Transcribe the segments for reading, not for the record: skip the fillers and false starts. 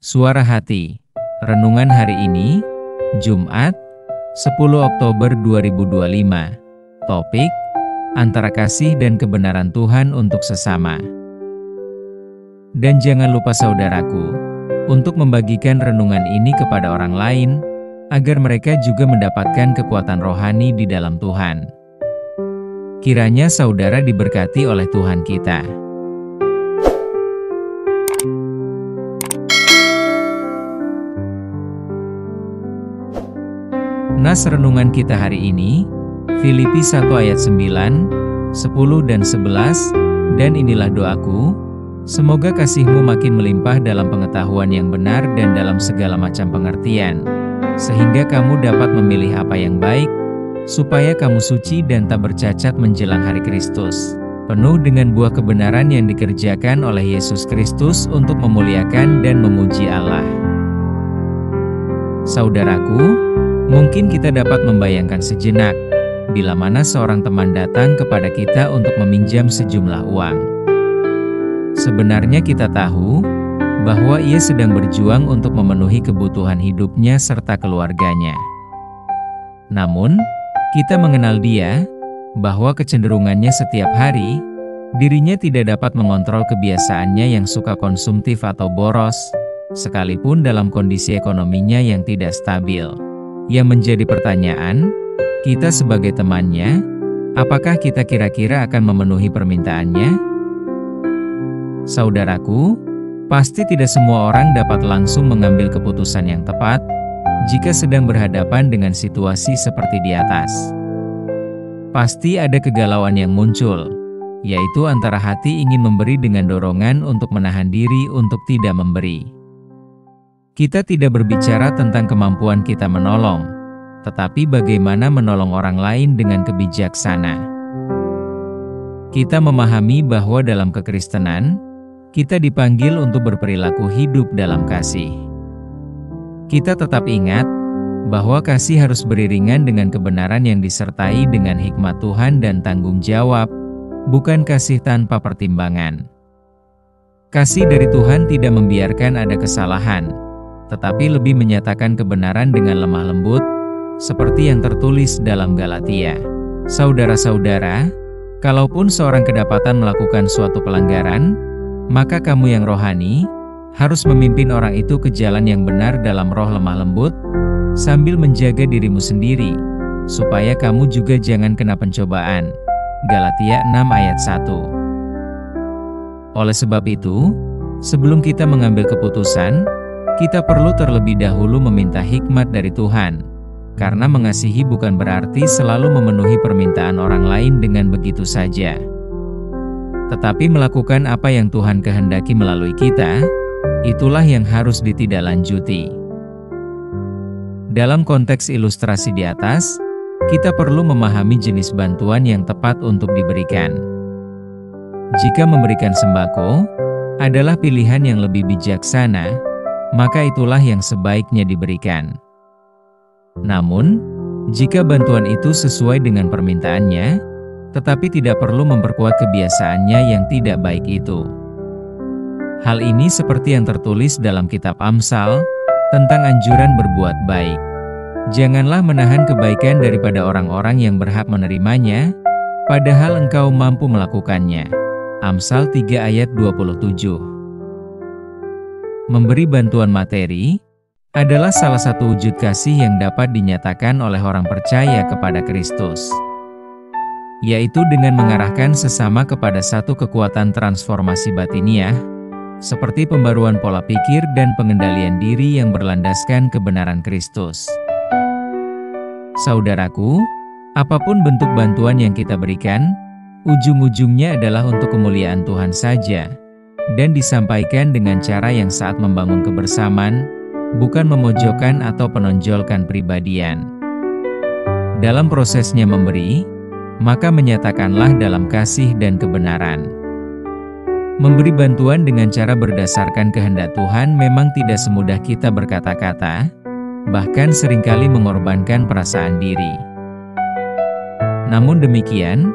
Suara Hati. Renungan hari ini, Jumat, 10 Oktober 2025. Topik, antara kasih dan kebenaran Tuhan untuk sesama. Dan jangan lupa saudaraku, untuk membagikan renungan ini kepada orang lain, agar mereka juga mendapatkan kekuatan rohani di dalam Tuhan. Kiranya saudara diberkati oleh Tuhan kita. Nas renungan kita hari ini, Filipi 1 ayat 9, 10 dan 11, dan inilah doaku, semoga kasihmu makin melimpah dalam pengetahuan yang benar dan dalam segala macam pengertian, sehingga kamu dapat memilih apa yang baik, supaya kamu suci dan tak bercacat menjelang hari Kristus, penuh dengan buah kebenaran yang dikerjakan oleh Yesus Kristus untuk memuliakan dan memuji Allah. Saudaraku, mungkin kita dapat membayangkan sejenak, bila mana seorang teman datang kepada kita untuk meminjam sejumlah uang. Sebenarnya kita tahu, bahwa ia sedang berjuang untuk memenuhi kebutuhan hidupnya serta keluarganya. Namun, kita mengenal dia, bahwa kecenderungannya setiap hari, dirinya tidak dapat mengontrol kebiasaannya yang suka konsumtif atau boros, sekalipun dalam kondisi ekonominya yang tidak stabil. Yang menjadi pertanyaan, kita sebagai temannya, apakah kita kira-kira akan memenuhi permintaannya? Saudaraku, pasti tidak semua orang dapat langsung mengambil keputusan yang tepat, jika sedang berhadapan dengan situasi seperti di atas. Pasti ada kegalauan yang muncul, yaitu antara hati ingin memberi dengan dorongan untuk menahan diri untuk tidak memberi. Kita tidak berbicara tentang kemampuan kita menolong, tetapi bagaimana menolong orang lain dengan kebijaksana. Kita memahami bahwa dalam kekristenan, kita dipanggil untuk berperilaku hidup dalam kasih. Kita tetap ingat, bahwa kasih harus beriringan dengan kebenaran yang disertai dengan hikmat Tuhan dan tanggung jawab, bukan kasih tanpa pertimbangan. Kasih dari Tuhan tidak membiarkan ada kesalahan, tetapi lebih menyatakan kebenaran dengan lemah lembut, seperti yang tertulis dalam Galatia. Saudara-saudara, kalaupun seorang kedapatan melakukan suatu pelanggaran, maka kamu yang rohani, harus memimpin orang itu ke jalan yang benar dalam roh lemah lembut, sambil menjaga dirimu sendiri, supaya kamu juga jangan kena pencobaan. Galatia 6 ayat 1. Oleh sebab itu, sebelum kita mengambil keputusan, kita perlu terlebih dahulu meminta hikmat dari Tuhan, karena mengasihi bukan berarti selalu memenuhi permintaan orang lain dengan begitu saja, tetapi melakukan apa yang Tuhan kehendaki melalui kita, itulah yang harus ditindaklanjuti. Dalam konteks ilustrasi di atas, kita perlu memahami jenis bantuan yang tepat untuk diberikan. Jika memberikan sembako adalah pilihan yang lebih bijaksana, maka itulah yang sebaiknya diberikan. Namun, jika bantuan itu sesuai dengan permintaannya, tetapi tidak perlu memperkuat kebiasaannya yang tidak baik itu. Hal ini seperti yang tertulis dalam kitab Amsal, tentang anjuran berbuat baik. Janganlah menahan kebaikan daripada orang-orang yang berhak menerimanya, padahal engkau mampu melakukannya. Amsal 3 ayat 27. Memberi bantuan materi adalah salah satu wujud kasih yang dapat dinyatakan oleh orang percaya kepada Kristus, yaitu dengan mengarahkan sesama kepada satu kekuatan transformasi batiniah, seperti pembaruan pola pikir dan pengendalian diri yang berlandaskan kebenaran Kristus. Saudaraku, apapun bentuk bantuan yang kita berikan, ujung-ujungnya adalah untuk kemuliaan Tuhan saja, dan disampaikan dengan cara yang saat membangun kebersamaan, bukan memojokkan atau menonjolkan pribadian. Dalam prosesnya memberi, maka menyatakanlah dalam kasih dan kebenaran. Memberi bantuan dengan cara berdasarkan kehendak Tuhan memang tidak semudah kita berkata-kata, bahkan seringkali mengorbankan perasaan diri. Namun demikian,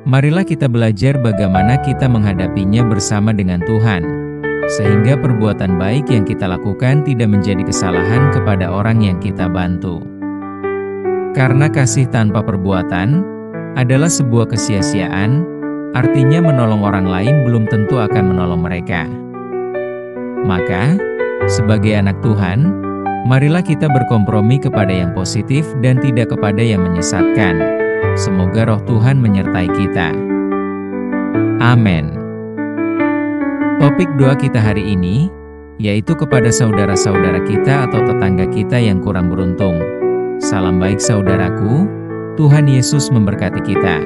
marilah kita belajar bagaimana kita menghadapinya bersama dengan Tuhan, sehingga perbuatan baik yang kita lakukan tidak menjadi kesalahan kepada orang yang kita bantu. Karena kasih tanpa perbuatan adalah sebuah kesia-siaan, artinya menolong orang lain belum tentu akan menolong mereka. Maka, sebagai anak Tuhan, marilah kita berkompromi kepada yang positif dan tidak kepada yang menyesatkan. Semoga roh Tuhan menyertai kita. Amin. Topik doa kita hari ini, yaitu kepada saudara-saudara kita atau tetangga kita yang kurang beruntung. Salam baik saudaraku, Tuhan Yesus memberkati kita.